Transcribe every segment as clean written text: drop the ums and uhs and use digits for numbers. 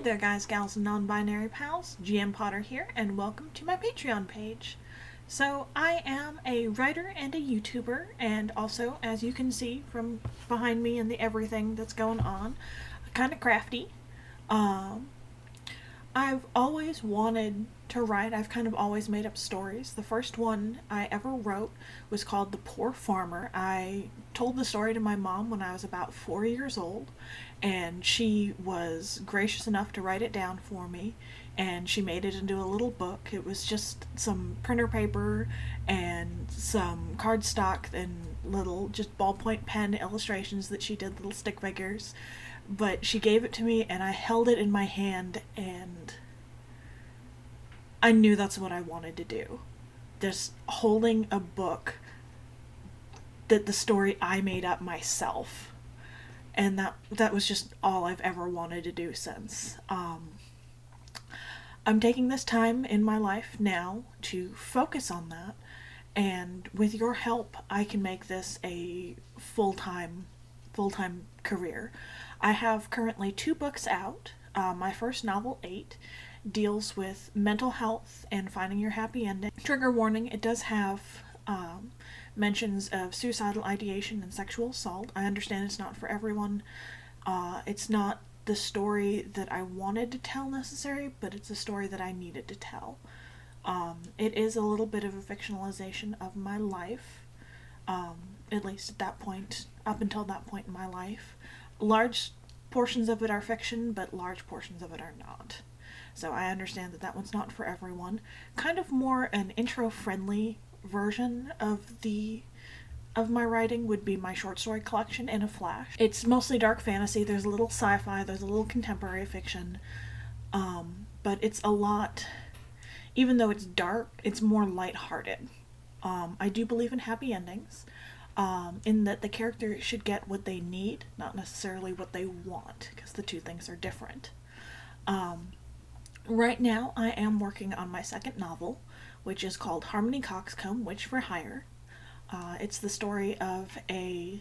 there guys, gals, and non-binary pals, GM Potter here, and welcome to my Patreon page. So I am a writer and a YouTuber, and also, as you can see from behind me and the everything that's going on, kind of crafty. Um, I've always wanted to write. I've kind of always made up stories. The first one I ever wrote was called The Poor Farmer. I told the story to my mom when I was about 4 years old, and she was gracious enough to write it down for me, and she made it into a little book. It was just some printer paper and some cardstock and little just ballpoint pen illustrations that she did, little stick figures. But she gave it to me, and I held it in my hand, and I knew that's what I wanted to do. Just holding a book that the story I made up myself. And that was just all I've ever wanted to do since. I'm taking this time in my life now to focus on that, and with your help, I can make this a full-time career. I have currently 2 books out. My first novel, 8, deals with mental health and finding your happy ending. Trigger warning, it does have mentions of suicidal ideation and sexual assault. I understand it's not for everyone. It's not the story that I wanted to tell necessarily, but it's a story that I needed to tell. It is a little bit of a fictionalization of my life, at least at that point, up until that point in my life. Large portions of it are fiction, but large portions of it are not. So I understand that that one's not for everyone. Kind of more an intro-friendly version of my writing would be my short story collection in a flash. It's mostly dark fantasy. There's a little sci-fi. There's a little contemporary fiction. But it's a lot, even though it's dark, it's more lighthearted. I do believe in happy endings. In that the character should get what they need, not necessarily what they want, because the two things are different. Right now, I am working on my second novel, which is called Harmony Coxcomb, Witch for Hire. It's the story of a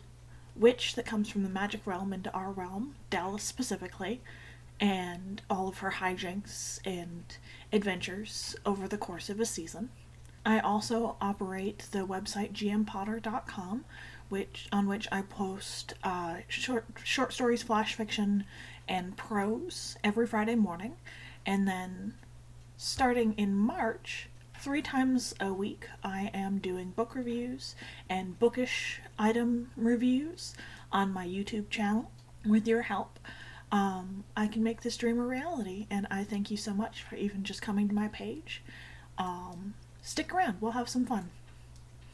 witch that comes from the magic realm into our realm, Dallas specifically, and all of her hijinks and adventures over the course of a season. I also operate the website gmpotter.com, on which I post short stories, flash fiction, and prose every Friday morning. And then, starting in March, 3 times a week, I am doing book reviews and bookish item reviews on my YouTube channel. With your help, I can make this dream a reality, and I thank you so much for even just coming to my page. Stick around, we'll have some fun.